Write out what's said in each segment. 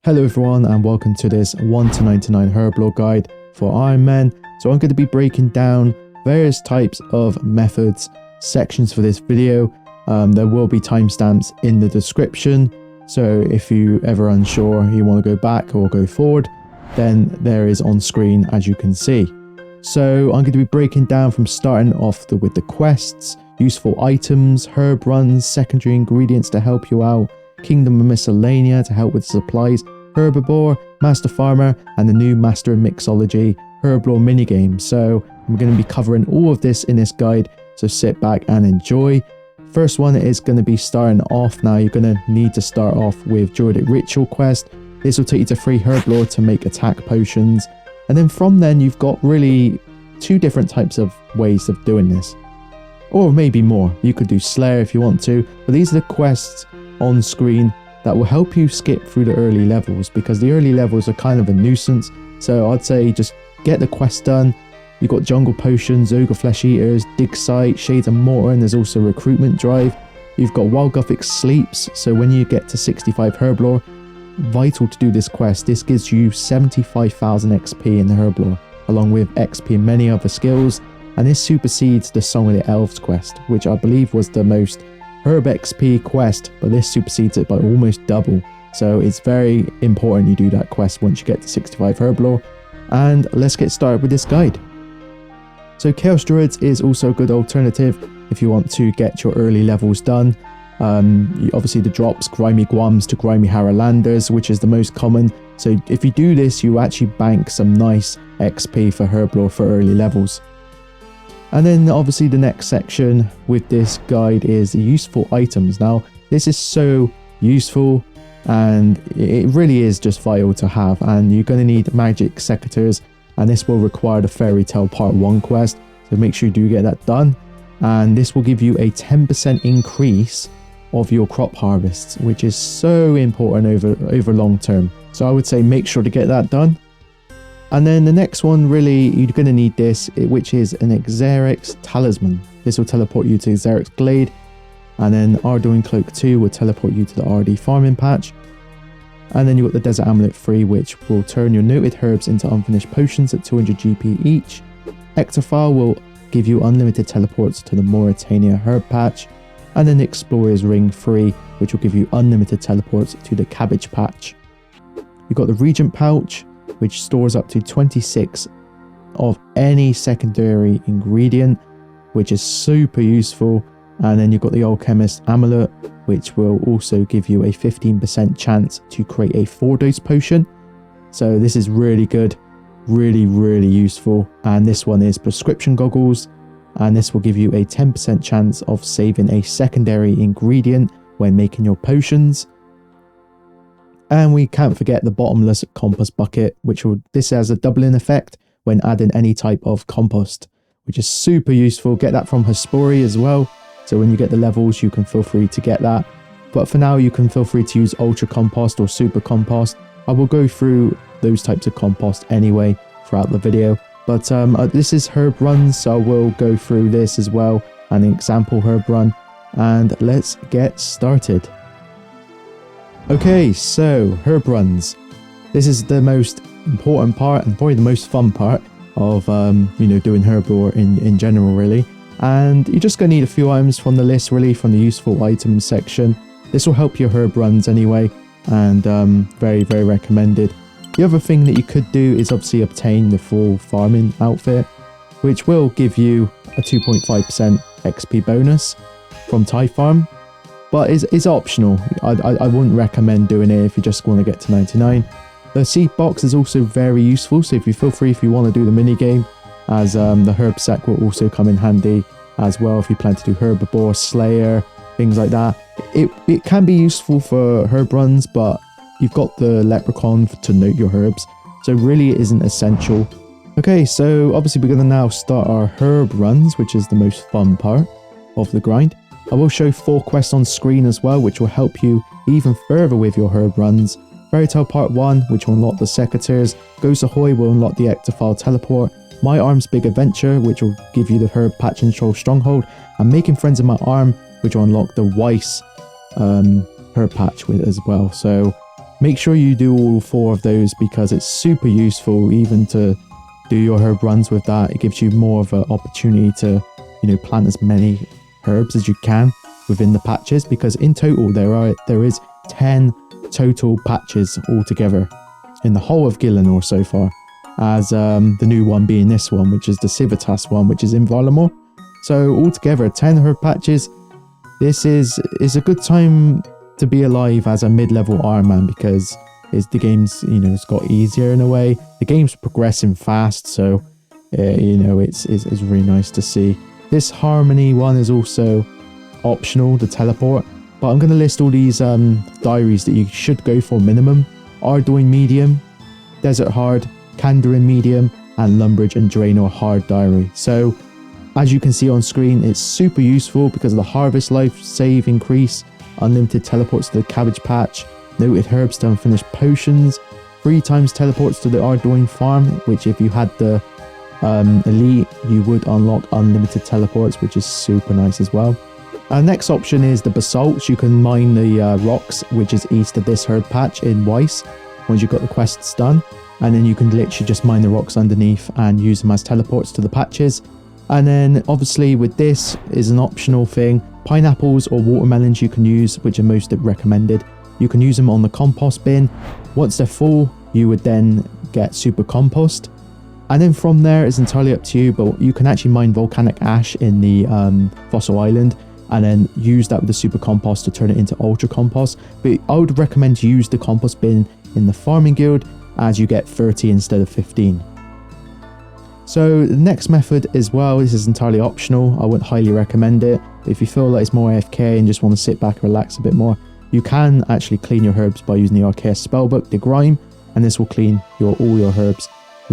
Hello everyone and welcome to this 1 to 99 Herblore guide for Ironmen. So I'm going to be breaking down various types of methods, sections for this video. There will be timestamps in the description, so if you ever unsure, you want to go back or go forward, then there is on screen as you can see. So I'm going to be breaking down from starting off with the quests, useful items, herb runs, secondary ingredients to help you out, Kingdom of Miscellania to help with supplies, Herbiboar, Master Farmer, and the new Master in Mixology, Herblore minigame. So I'm going to be covering all of this in this guide, so sit back and enjoy. First one is going to be starting off. Now you're going to need to start off with Druidic Ritual quest. This will take you to 3 Herblore to make attack potions. And then from then you've got really 2 different types of ways of doing this. Or maybe more. You could do Slayer if you want to, but these are the quests on screen that will help you skip through the early levels, because the early levels are kind of a nuisance. So I'd say just get the quest done. You've got Jungle Potions, Ogre Flesh Eaters, Dig Site, Shades of Mortar, and there's also Recruitment Drive. You've got Wild Gothic Sleeps, so when you get to 65 Herblore, vital to do this quest. This gives you 75,000 XP in the Herblore, along with XP in many other skills, and this supersedes the Song of the Elves quest, which I believe was the most Herb XP quest, but this supersedes it by almost double. So it's very important you do that quest once you get to 65 Herblore. And let's get started with this guide. So Chaos Druids is also a good alternative if you want to get your early levels done. Obviously the drops, Grimy Guams to Grimy Harrowlanders, which is the most common. So if you do this, you actually bank some nice XP for Herblore for early levels. And then obviously the next section with this guide is useful items. Now this is so useful and it really is just vital to have, and you're going to need magic secateurs, and this will require the Fairy Tale Part 1 quest, so make sure you do get that done. And this will give you a 10% increase of your crop harvests, which is so important over long term. So I would say make sure to get that done. And then the next one, really, you're going to need this, which is an Xerix Talisman. This will teleport you to Xerix Glade. And then Arduin Cloak 2 will teleport you to the RD Farming Patch. And then you've got the Desert Amulet 3, which will turn your noted herbs into unfinished potions at 200 GP each. Ectophile will give you unlimited teleports to the Mauritania Herb Patch. And then Explorer's Ring 3, which will give you unlimited teleports to the Cabbage Patch. You've got the Regent Pouch, which stores up to 26 of any secondary ingredient, which is super useful. And then you've got the Alchemist Amulet, which will also give you a 15% chance to create a 4-dose potion. So this is really good, really useful. And this one is Prescription Goggles, and this will give you a 10% chance of saving a secondary ingredient when making your potions. And we can't forget the Bottomless Compost Bucket, this has a doubling effect when adding any type of compost, which is super useful. Get that from Herblore as well, so when you get the levels you can feel free to get that. But for now you can feel free to use Ultra Compost or Super Compost. I will go through those types of compost anyway throughout the video. But this is herb runs, so I will go through this as well, an example herb run, and let's get started. Okay, so herb runs. This is the most important part and probably the most fun part of doing Herblore in general, really. And you're just going to need a few items from the list, really, from the useful items section. This will help your herb runs anyway, and very recommended. The other thing that you could do is obviously obtain the full farming outfit, which will give you a 2.5% XP bonus from Tithe Farm. But it's optional. I wouldn't recommend doing it if you just want to get to 99. The seed box is also very useful, so if you want to do the mini game, as the herb sack will also come in handy as well if you plan to do Herbiboar, Slayer, things like that. It can be useful for herb runs, but you've got the Leprechaun to note your herbs, so really it isn't essential. Okay, so obviously we're going to now start our herb runs, which is the most fun part of the grind. I will show 4 quests on screen as well, which will help you even further with your herb runs. Fairy Tale Part 1, which will unlock the secateurs. Goes Ahoy will unlock the Ectophile Teleport. My Arm's Big Adventure, which will give you the Herb Patch and Troll Stronghold. And Making Friends in My Arm, which will unlock the Weiss Herb Patch with as well. So Make sure you do all 4 of those because it's super useful even to do your herb runs with that. It gives you more of an opportunity to, you know, plant as many herbs as you can within the patches, because in total there is 10 total patches altogether in the whole of Gillinor so far, as the new one being this one, which is the Civitas one, which is in Varlamore. So altogether 10 herb patches. This is a good time to be alive as a mid-level Ironman, because the game's, you know, it's got easier in a way. The game's progressing fast, so you know, it's really nice to see. This Harmony one is also optional, the teleport, but I'm going to list all these diaries that you should go for minimum: Ardoin medium, Desert hard, Kandarin medium, and Lumbridge and Draenor hard diary. So as you can see on screen, it's super useful because of the harvest life save increase, unlimited teleports to the cabbage patch, noted herbs to unfinished potions, 3 times teleports to the Ardoin farm, which if you had the elite, you would unlock unlimited teleports, which is super nice as well. Next option is the basalts. You can mine the rocks, which is east of this herb patch in Weiss, once you've got the quests done, and then you can literally just mine the rocks underneath and use them as teleports to the patches. And then obviously with this is an optional thing, pineapples or watermelons you can use, which are most recommended. You can use them on the compost bin. Once they're full, you would then get super compost, and then from there it's entirely up to you, but you can actually mine volcanic ash in the fossil island and then use that with the super compost to turn it into ultra compost. But I would recommend you use the compost bin in the farming guild, as you get 30 instead of 15. So the next method as well, this is entirely optional. I wouldn't highly recommend it. If you feel like it's more AFK and just want to sit back and relax a bit more, you can actually clean your herbs by using the Arceus spellbook, the Grime, and this will clean all your herbs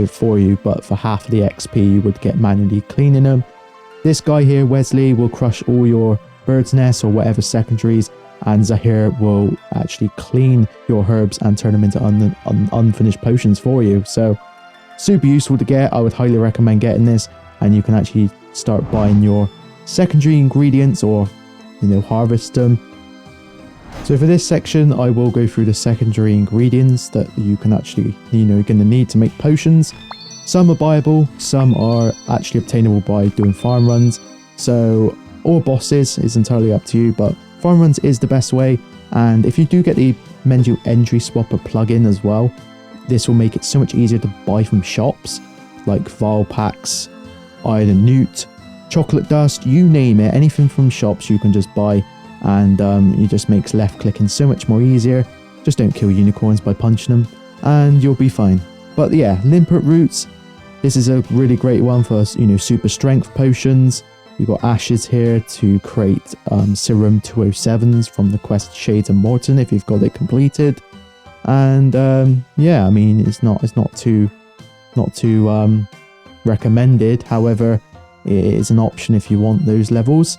for you, but for half of the XP you would get manually cleaning them. This guy here, Wesley, will crush all your bird's nests or whatever secondaries, and Zahir will actually clean your herbs and turn them into unfinished potions for you. So super useful to get. I would highly recommend getting this, and you can actually start buying your secondary ingredients or, you know, harvest them. So for this section, I will go through the secondary ingredients that you can actually, you know, you're going to need to make potions. Some are buyable, some are actually obtainable by doing farm runs. So, or bosses, is entirely up to you, but farm runs is the best way. And if you do get the menu entry swapper plugin as well, this will make it so much easier to buy from shops like Vile Packs, Iron Newt, Chocolate Dust, you name it. Anything from shops you can just buy, and it just makes left clicking so much more easier. Just don't kill unicorns by punching them and you'll be fine. But yeah, Limpet Roots, this is a really great one for, you know, super strength potions. You've got ashes here to create Serum 207s from the quest Shades of Morton if you've got it completed. And yeah, I mean, it's not too recommended. However, it is an option if you want those levels.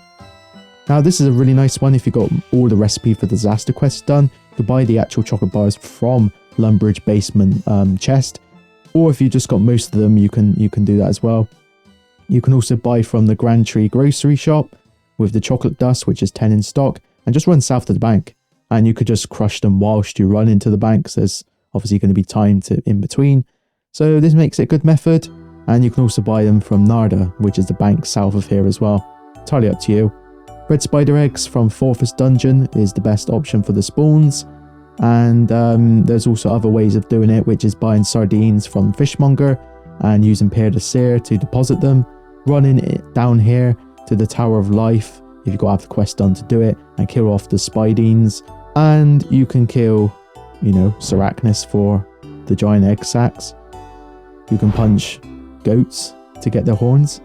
Now this is a really nice one if you got all the recipe for disaster quests done. You can buy the actual chocolate bars from Lumbridge basement chest, or if you just got most of them, you can do that as well. You can also buy from the Grand Tree grocery shop with the chocolate dust, which is 10 in stock, and just run south to the bank. And you could just crush them whilst you run into the bank, because there's obviously going to be time in between. So this makes it a good method. And you can also buy them from Narda, which is the bank south of here as well. Entirely up to you. Red spider eggs from Fortress Dungeon is the best option for the spawns. And there's also other ways of doing it, which is buying sardines from Fishmonger and using Pierre de Serre to deposit them. Running it down here to the Tower of Life if you've got to have the quest done to do it, and kill off the Spidines. And you can kill, you know, Sarachnis for the giant egg sacks. You can punch goats to get their horns.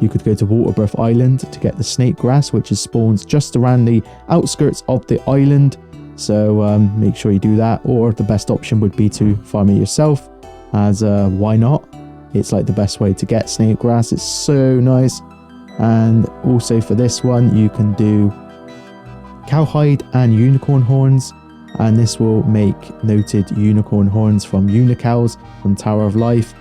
You could go to Waterbreath Island to get the snake grass, which is spawns just around the outskirts of the island. So make sure you do that. Or the best option would be to farm it yourself, as why not? It's like the best way to get snake grass. It's so nice. And also for this one, you can do cowhide and unicorn horns, and this will make noted unicorn horns from unicows from Tower of Life.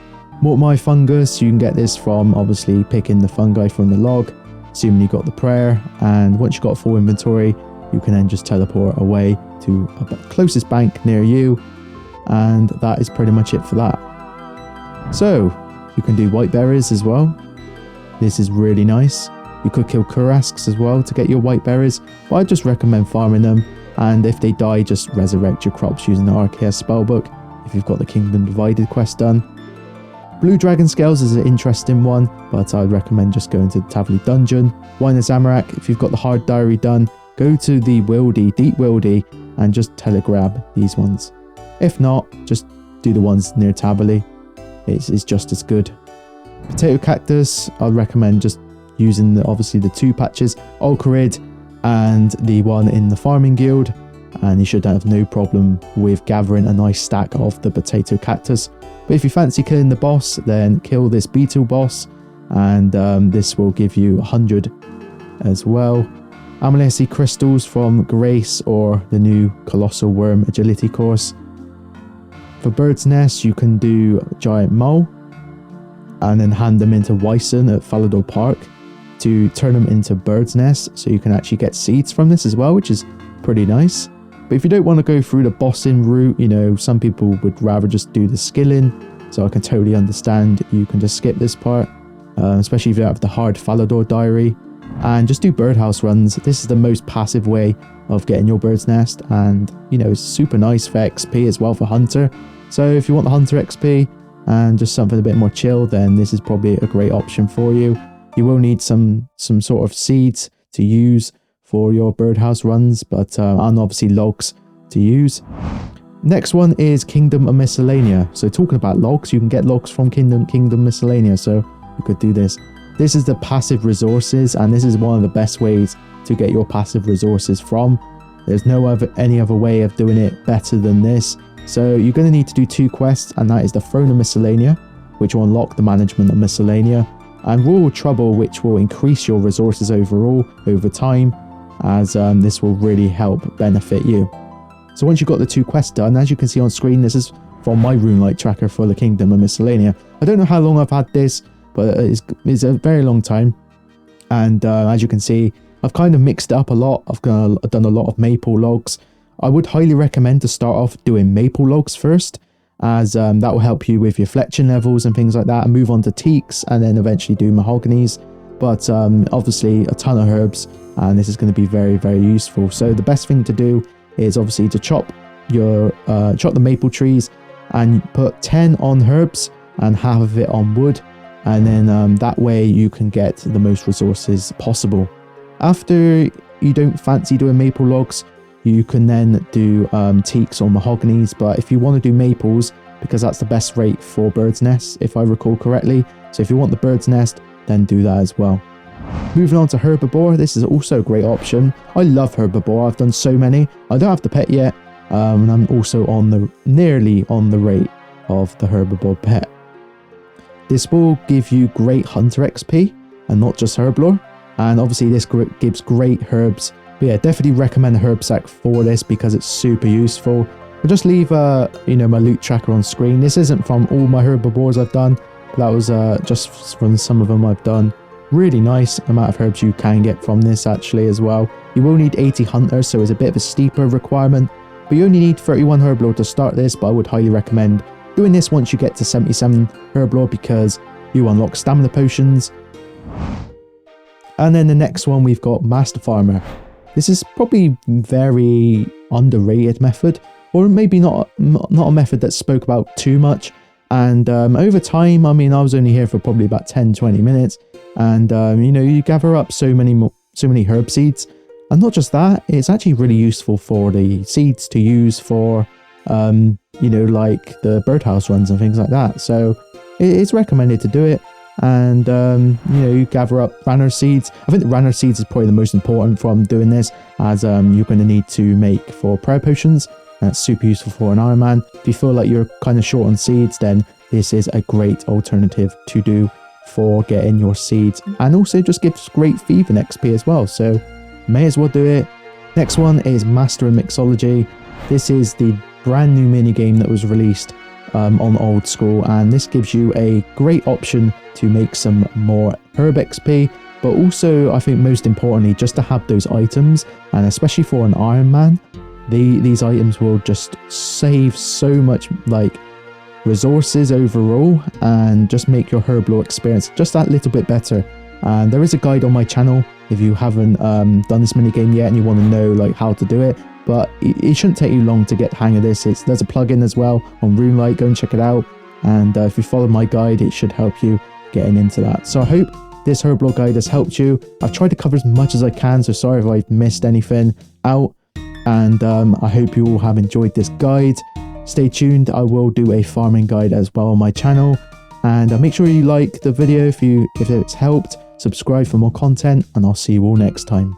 Mortmai fungus, you can get this from obviously picking the fungi from the log, assuming you got the prayer. And once you've got a full inventory, you can then just teleport away to the closest bank near you, and that is pretty much it for that. So you can do white berries as well. This is really nice. You could kill Kurasks as well to get your white berries, but I just recommend farming them, and if they die, just resurrect your crops using the RKS spellbook if you've got the Kingdom Divided quest done. Blue Dragon Scales is an interesting one, but I'd recommend just going to the Tavli Dungeon. Wine of Zamorak, if you've got the Hard Diary done, go to the Wildy, Deep Wildy, and just telegrab these ones. If not, just do the ones near Tavli. It's just as good. Potato Cactus, I'd recommend just using obviously the 2 patches, Olcarid and the one in the Farming Guild, and you should have no problem with gathering a nice stack of the Potato Cactus. But if you fancy killing the boss, then kill this Beetle boss, and this will give you 100 as well. Amalesi Crystals from Grace or the new Colossal Worm Agility course. For Bird's Nest, you can do Giant Mole and then hand them into Wyson at Falador Park to turn them into Bird's Nest, so you can actually get seeds from this as well, which is pretty nice. But if you don't want to go through the bossing route, you know, some people would rather just do the skilling, so I can totally understand. You can just skip this part, especially if you don't have the hard Falador diary, and just do birdhouse runs. This is the most passive way of getting your Bird's Nest, and you know, it's super nice for XP as well for Hunter. So if you want the Hunter XP and just something a bit more chill, then this is probably a great option for you. You will need some sort of seeds to use for your birdhouse runs, but and obviously logs to use. Next one is Kingdom of Miscellania. So talking about logs, you can get logs from Kingdom Miscellania, so you could do this. This is the passive resources, and this is one of the best ways to get your passive resources from. There's any other way of doing it better than this. So you're going to need to do 2 quests, and that is the Throne of Miscellania, which will unlock the management of Miscellania, and Royal Trouble, which will increase your resources overall over time, as this will really help benefit you. So once you've got the 2 quests done, as you can see on screen, this is from my RuneLite tracker for the Kingdom of Miscellania. I don't know how long I've had this, but it's a very long time, and as you can see, I've kind of mixed it up a lot. I've done a lot of maple logs. I would highly recommend to start off doing maple logs first, as that will help you with your fletching levels and things like that, and move on to teaks and then eventually do mahoganies. But obviously a ton of herbs, and this is going to be very, very useful. So the best thing to do is obviously to chop the maple trees and put 10 on herbs and half of it on wood, and then that way you can get the most resources possible. After you don't fancy doing maple logs, you can then do teaks or mahoganies, but if you want to do maples, because that's the best rate for Bird's Nest, if I recall correctly, so if you want the Bird's Nest, then do that as well. Moving on to Herbiboar, this is also a great option. I love Herbiboar, I've done so many. I don't have the pet yet, and I'm also nearly on the rate of the Herbiboar pet. This will give you great Hunter XP, and not just Herblore, and obviously this gives great herbs. But yeah, definitely recommend a herb sack for this because it's super useful. I'll just leave my loot tracker on screen. This isn't from all my Herbiboars I've done, but that was just from some of them I've done. Really nice amount of herbs you can get from this actually as well. You will need 80 hunters, so it's a bit of a steeper requirement, but you only need 31 Herblore to start this. But I would highly recommend doing this once you get to 77 Herblore, because you unlock stamina potions. And then the next one, we've got Master Farmer. This is probably very underrated method, or maybe not a method that's spoke about too much. And over time, I mean, I was only here for probably about 10-20 minutes, and you gather up so many herb seeds. And not just that, it's actually really useful for the seeds to use for like the birdhouse runs and things like that. So it's recommended to do it. And you gather up Ranner seeds. I think the Ranner seeds is probably the most important from doing this, as you're going to need to make for prayer potions. That's super useful for an Ironman. If you feel like you're kind of short on seeds, then this is a great alternative to do for getting your seeds, and also just gives great thieving XP as well, so may as well do it. Next one is Master of Mixology. This is the brand new minigame that was released on Old School, and this gives you a great option to make some more herb XP, but also I think most importantly, just to have those items, and especially for an Ironman, these items will just save so much like resources overall, and just make your Herblore experience just that little bit better. And there is a guide on my channel if you haven't done this minigame yet and you want to know like how to do it, but it shouldn't take you long to get the hang of this. There's a plugin as well on RuneLite, go and check it out, and if you follow my guide it should help you getting into that. So I hope this Herblore guide has helped you. I've tried to cover as much as I can, so sorry if I've missed anything out, and I hope you all have enjoyed this guide. Stay tuned, I will do a farming guide as well on my channel, and make sure you like the video if it's helped, subscribe for more content, and I'll see you all next time.